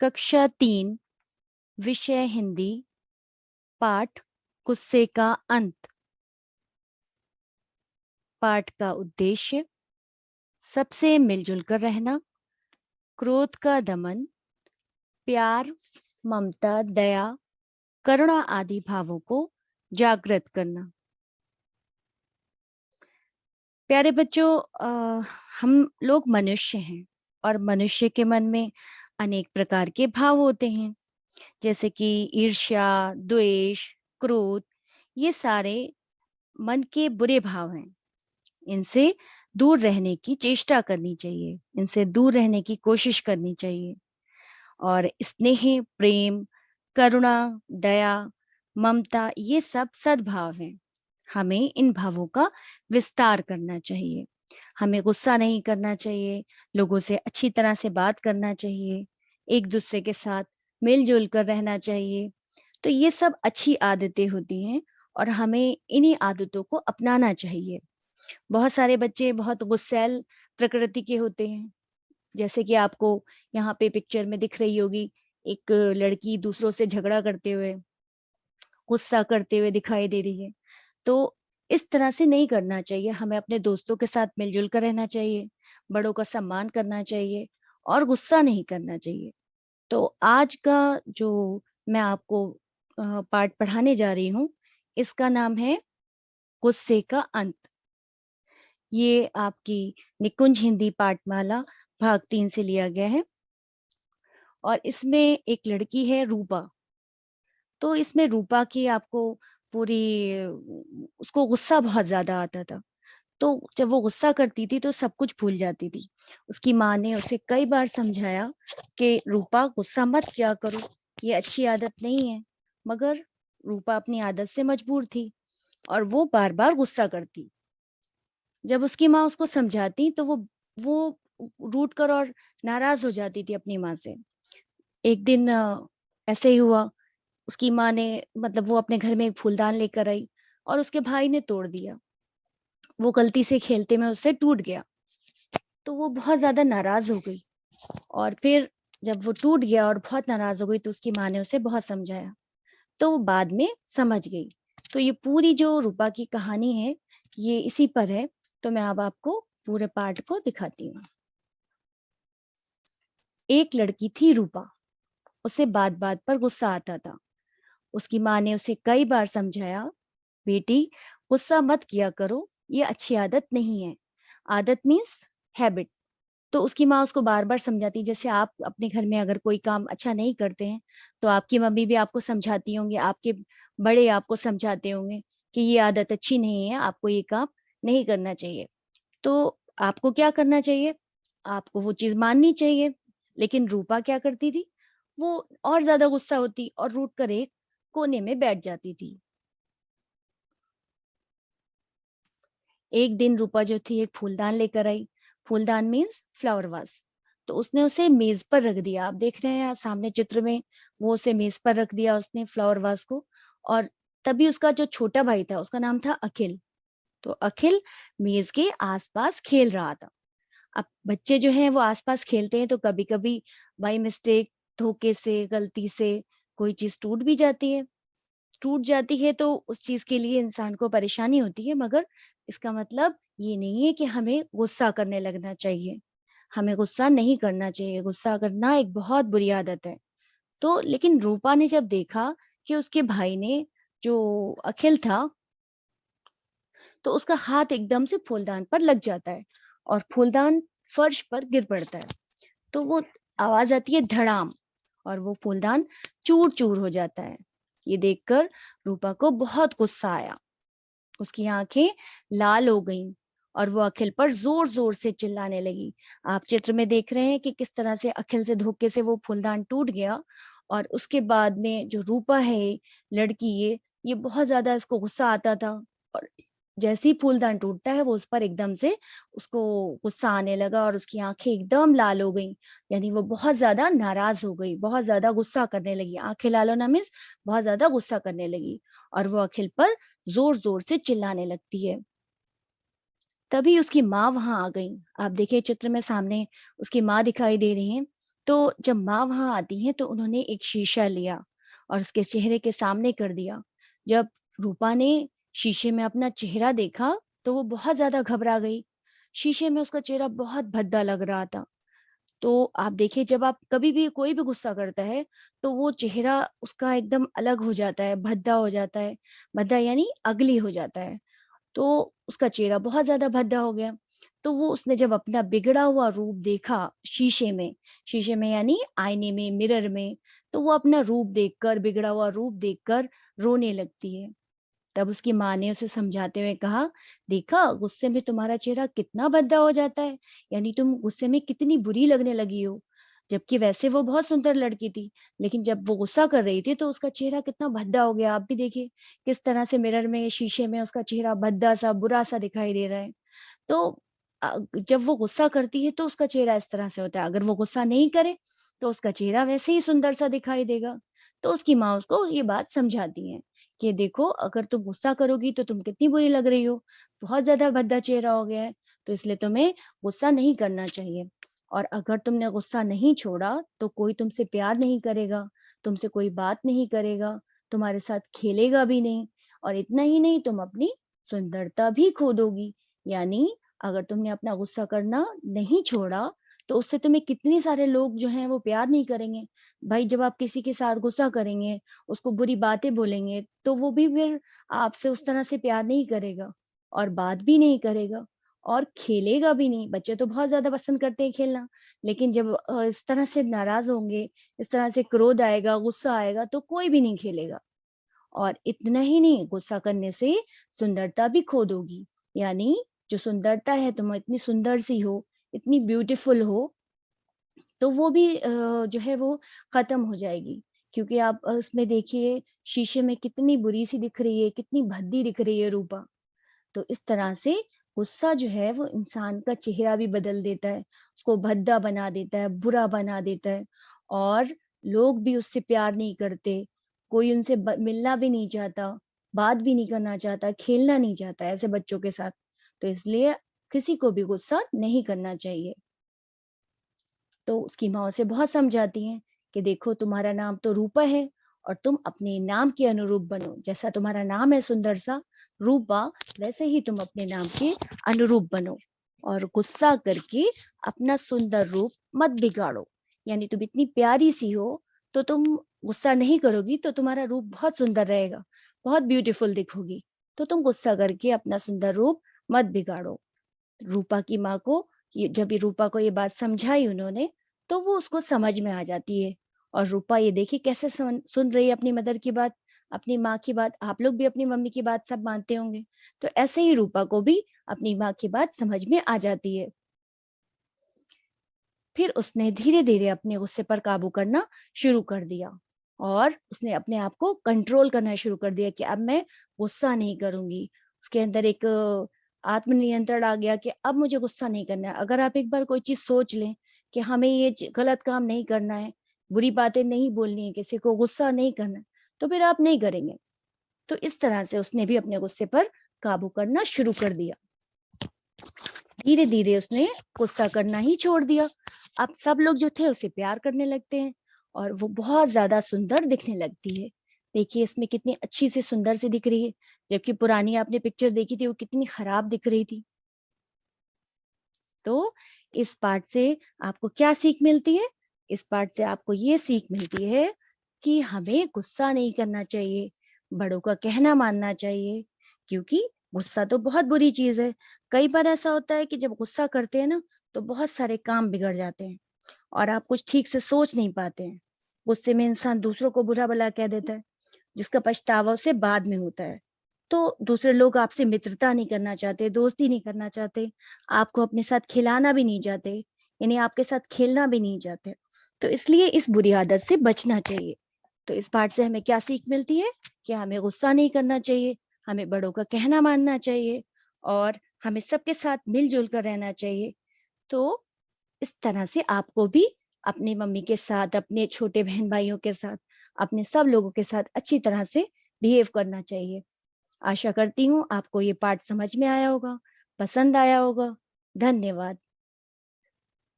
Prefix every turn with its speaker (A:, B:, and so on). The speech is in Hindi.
A: कक्षा 3 विषय हिंदी पाठ गुस्से का अंत। पाठ का उद्देश्य सबसे मिलजुल कर रहना, क्रोध का दमन, प्यार, ममता, दया, करुणा आदि भावों को जागृत करना। प्यारे बच्चों, हम लोग मनुष्य हैं और मनुष्य के मन में अनेक प्रकार के भाव होते हैं, जैसे कि ईर्ष्या, द्वेष, क्रोध। ये सारे मन के बुरे भाव हैं। इनसे दूर रहने की चेष्टा करनी चाहिए, इनसे दूर रहने की कोशिश करनी चाहिए। और स्नेह, प्रेम, करुणा, दया, ममता, ये सब सद्भाव हैं। हमें इन भावों का विस्तार करना चाहिए। हमें गुस्सा नहीं करना चाहिए, लोगों से अच्छी तरह से बात करना चाहिए, एक दूसरे के साथ मिलजुल कर रहना चाहिए। तो ये सब अच्छी आदतें होती हैं और हमें इन्हीं आदतों को अपनाना चाहिए। बहुत सारे बच्चे बहुत गुस्सैल प्रकृति के होते हैं, जैसे कि आपको यहाँ पे पिक्चर में दिख रही होगी, एक लड़की दूसरों से झगड़ा करते हुए, गुस्सा करते हुए दिखाई दे रही है। तो इस तरह से नहीं करना चाहिए। हमें अपने दोस्तों के साथ मिलजुल कर रहना चाहिए, बड़ों का सम्मान करना चाहिए और गुस्सा नहीं करना चाहिए। तो आज का जो मैं आपको पाठ पढ़ाने जा रही हूँ, इसका नाम है गुस्से का अंत। ये आपकी निकुंज हिंदी पाठमाला भाग 3 से लिया गया है और इसमें एक लड़की है रूपा। तो इसमें रूपा की आपको पूरी उसको गुस्सा बहुत ज़्यादा आता था। तो जब वो गुस्सा करती थी तो सब कुछ भूल जाती थी। उसकी माँ ने उसे कई बार समझाया कि रूपा गुस्सा मत किया करो, ये अच्छी आदत नहीं है। मगर रूपा अपनी आदत से मजबूर थी और वो बार-बार गुस्सा करती। जब उसकी माँ उसको समझाती तो वो रूठ कर और नाराज हो जाती थी अपनी माँ से। एक दिन ऐसे ही हुआ, उसकी माँ ने मतलब वो अपने घर में एक फूलदान लेकर आई और उसके भाई ने तोड़ दिया। वो गलती से खेलते में उससे टूट गया। तो वो बहुत ज़्यादा नाराज़ हो गई और फिर जब वो टूट गया और बहुत नाराज़ हो गई तो उसकी माँ ने उसे बहुत समझाया। तो वो बाद में समझ गई। तो ये पूरी जो रूपा की कहानी है, ये इसी पर है। तो मैं अब आपको पूरे पाठ को दिखाती हूँ। एक लड़की थी रूपा, उसे बात-बात पर गुस्सा आता था। उसकी माँ ने उसे कई बार समझाया, बेटी गुस्सा मत किया करो, ये अच्छी आदत नहीं है। आदत मीन्स हैबिट। तो उसकी माँ उसको बार-बार समझाती, जैसे आप अपने घर में अगर कोई काम अच्छा नहीं करते हैं, तो आपकी मम्मी भी आपको समझाती होंगी, आपके बड़े आपको समझाते होंगे कि ये आदत अच्छी नहीं है, आपको ये काम नहीं करना चाहिए। तो आपको क्या करना चाहिए? आपको वो चीज़ माननी चाहिए। लेकिन रूपा क्या करती थी? वो और ज़्यादा गुस्सा होती और रूठ कर एक कोने में बैठ जाती थी। एक दिन रूपा जो थी एक फूलदान लेकर आई। फूलदान मीन्स फ्लावर वास। तो उसने उसे मेज़ पर रख दिया। आप देख रहे हैं सामने चित्र में, वो उसे मेज़ पर रख दिया उसने फ्लावर वास को। और तभी उसका जो छोटा भाई था, उसका नाम था अखिल। तो अखिल मेज़ के आस-पास खेल रहा था। अब बच्चे जो हैं वो आस-पास खेलते हैं तो कभी-कभी बाय मिस्टेक, धोखे से, गलती से कोई चीज़ टूट जाती है तो उस चीज़ के लिए इंसान को परेशानी होती है, मगर इसका मतलब ये नहीं है कि हमें गुस्सा करने लगना चाहिए। हमें गुस्सा नहीं करना चाहिए, गुस्सा करना एक बहुत बुरी आदत है। तो लेकिन रूपा ने जब देखा कि उसके भाई ने, जो अखिल था, तो उसका हाथ एकदम से फूलदान पर लग जाता है और फूलदान फर्श पर गिर पड़ता है। तो वो आवाज़ आती है धड़ाम और वो फूलदान चूर-चूर हो जाता है। ये देखकर रूपा को बहुत गुस्सा आया। उसकी आँखें लाल हो गईं और वो अखिल पर ज़ोर-ज़ोर से चिल्लाने लगी। आप चित्र में देख रहे हैं कि किस तरह से अखिल से धोखे से वो फूलदान टूट गया और उसके बाद में जो रूपा है, लड़की ये बहुत ज़्यादा इसको गुस्सा आता था और जैसे ही फूलदान टूटता है, वो उस पर एकदम से उसको गुस्सा आने लगा और उसकी आँखें एकदम लाल हो गईं। यानी वो बहुत ज़्यादा नाराज़ हो गई, बहुत ज़्यादा गुस्सा करने लगी। आँखें लाल होना मीन्स बहुत ज़्यादा गुस्सा करने लगी और वो अखिल पर ज़ोर-ज़ोर से चिल्लाने लगती है। तभी उसकी माँ वहाँ आ गई। आप देखिए चित्र में सामने उसकी माँ दिखाई दे रही हैं। तो जब माँ वहाँ आती हैं तो उन्होंने एक शीशा लिया और उसके चेहरे के सामने कर दिया। जब रूपा ने शीशे में अपना चेहरा देखा तो वो बहुत ज़्यादा घबरा गई। शीशे में उसका चेहरा बहुत भद्दा लग रहा था। तो आप देखिए, जब आप कभी भी कोई भी गुस्सा करता है तो वो चेहरा उसका एकदम अलग हो जाता है, भद्दा हो जाता है। भद्दा यानी अगली हो जाता है। तो उसका चेहरा बहुत ज़्यादा भद्दा हो गया। तो वो उसने जब अपना बिगड़ा हुआ रूप देखा शीशे में यानी आईने में, मिरर में, तो वो अपना रूप देखकर, बिगड़ा हुआ रूप देखकर रोने लगती है। तब उसकी माँ ने उसे समझाते हुए कहा, "देखा, गुस्से में तुम्हारा चेहरा कितना भद्दा हो जाता है, यानी तुम गुस्से में कितनी बुरी लगने लगी हो।" जबकि वैसे वो बहुत सुंदर लड़की थी, लेकिन जब वो गुस्सा कर रही थी तो उसका चेहरा कितना भद्दा हो गया। आप भी देखिए, किस तरह से मिरर में, शीशे में उसका चेहरा भद्दा-सा, बुरा-सा दिखाई दे रहा है। तो जब वो गुस्सा करती है तो उसका चेहरा इस तरह से होता है, अगर वो गुस्सा नहीं करे तो उसका चेहरा वैसे ही सुंदर-सा दिखाई देगा। तो उसकी माँ उसको ये बात समझाती हैं कि देखो, अगर तुम गुस्सा करोगी तो तुम कितनी बुरी लग रही हो, बहुत ज़्यादा भद्दा चेहरा हो गया है, तो इसलिए तुम्हें गुस्सा नहीं करना चाहिए। और अगर तुमने गुस्सा नहीं छोड़ा तो कोई तुमसे प्यार नहीं करेगा, तुमसे कोई बात नहीं करेगा, तुम्हारे साथ खेलेगा भी नहीं, और इतना ही नहीं, तुम अपनी सुंदरता भी खो दोगी। यानी अगर तुमने अपना गुस्सा करना नहीं छोड़ा, तो उससे तुम्हें कितने सारे लोग जो हैं वो प्यार नहीं करेंगे। भाई, जब आप किसी के साथ गुस्सा करेंगे, उसको बुरी बातें बोलेंगे, तो वो भी फिर आपसे उस तरह से प्यार नहीं करेगा और बात भी नहीं करेगा और खेलेगा भी नहीं। बच्चे तो बहुत ज़्यादा पसंद करते हैं खेलना, लेकिन जब इस तरह से नाराज़ होंगे, इस तरह से क्रोध आएगा, गुस्सा आएगा, तो कोई भी नहीं खेलेगा। और इतना ही नहीं, गुस्सा करने से सुंदरता भी खो दोगी। यानी जो सुंदरता है, तुम इतनी सुंदर सी हो, इतनी ब्यूटीफुल हो, तो वो भी जो है वो खत्म हो जाएगी। क्योंकि आप उसमें देखिए, शीशे में कितनी बुरी सी दिख रही है, कितनी भद्दी दिख रही है रूपा। तो इस तरह से गुस्सा जो है वो इंसान का चेहरा भी बदल देता है, उसको भद्दा बना देता है, बुरा बना देता है, और लोग भी उससे प्यार नहीं करते, कोई उनसे मिलना भी नहीं चाहता, बात भी नहीं करना चाहता, खेलना नहीं चाहता ऐसे बच्चों के साथ। तो इसलिए किसी को भी गुस्सा नहीं करना चाहिए। तो उसकी माँ उसे बहुत समझाती हैं कि देखो, तुम्हारा नाम तो रूपा है और तुम अपने नाम के अनुरूप बनो। जैसा तुम्हारा नाम है सुंदर सा रूपा, वैसे ही तुम अपने नाम के अनुरूप बनो और गुस्सा करके अपना सुंदर रूप मत बिगाड़ो। यानी तुम इतनी प्यारी सी हो, तो तुम गुस्सा नहीं करोगी तो तुम्हारा रूप बहुत सुंदर रहेगा, बहुत ब्यूटीफुल दिखोगी। तो तुम गुस्सा करके अपना सुंदर रूप मत बिगाड़ो। रूपा की माँ को जब ये रूपा को ये बात समझाई उन्होंने, तो वो उसको समझ में आ जाती है। और रूपा ये देखिए कैसे सुन रही है अपनी मदर की बात, अपनी माँ की बात। आप लोग भी अपनी मम्मी की बात सब मानते होंगे। तो ऐसे ही रूपा को भी अपनी माँ की बात समझ में आ जाती है। फिर उसने धीरे-धीरे अपने गुस्से पर काबू करना शुरू कर दिया और उसने अपने आप को कंट्रोल करना शुरू कर दिया कि अब मैं गुस्सा नहीं करूँगी। उसके अंदर एक आत्मनियंत्रण आ गया कि अब मुझे गुस्सा नहीं करना है। अगर आप एक बार कोई चीज़ सोच लें कि हमें ये गलत काम नहीं करना है, बुरी बातें नहीं बोलनी है, किसी को गुस्सा नहीं करना है, तो फिर आप नहीं करेंगे। तो इस तरह से उसने भी अपने गुस्से पर काबू करना शुरू कर दिया। धीरे-धीरे उसने गुस्सा करना ही छोड़ दिया। अब सब लोग जो थे उसे प्यार करने लगते हैं और वो बहुत ज़्यादा सुंदर दिखने लगती है। देखिए, इसमें कितनी अच्छी सी सुंदर सी दिख रही है, जबकि पुरानी आपने पिक्चर देखी थी वो कितनी खराब दिख रही थी। तो इस पार्ट से आपको क्या सीख मिलती है? इस पार्ट से आपको ये सीख मिलती है कि हमें गुस्सा नहीं करना चाहिए, बड़ों का कहना मानना चाहिए, क्योंकि गुस्सा तो बहुत बुरी चीज़ है। कई बार ऐसा होता है कि जब गुस्सा करते हैं ना, तो बहुत सारे काम बिगड़ जाते हैं और आप कुछ ठीक से सोच नहीं पाते हैं। गुस्से में इंसान दूसरों को बुरा-भला कह देता है, जिसका पछतावा उसे बाद में होता है। तो दूसरे लोग आपसे मित्रता नहीं करना चाहते, दोस्ती नहीं करना चाहते, आपको अपने साथ खिलाना भी नहीं चाहते, यानी आपके साथ खेलना भी नहीं चाहते। तो इसलिए इस बुरी आदत से बचना चाहिए। तो इस पाठ से हमें क्या सीख मिलती है कि हमें गुस्सा नहीं करना चाहिए, हमें बड़ों का कहना मानना चाहिए और हमें सबके साथ मिल-जुल कर रहना चाहिए। तो इस तरह से आपको भी अपनी मम्मी के साथ, अपने छोटे बहन-भाइयों के साथ, अपने सब लोगों के साथ अच्छी तरह से बिहेव करना चाहिए। आशा करती हूँ आपको ये पाठ समझ में आया होगा, पसंद आया होगा। धन्यवाद।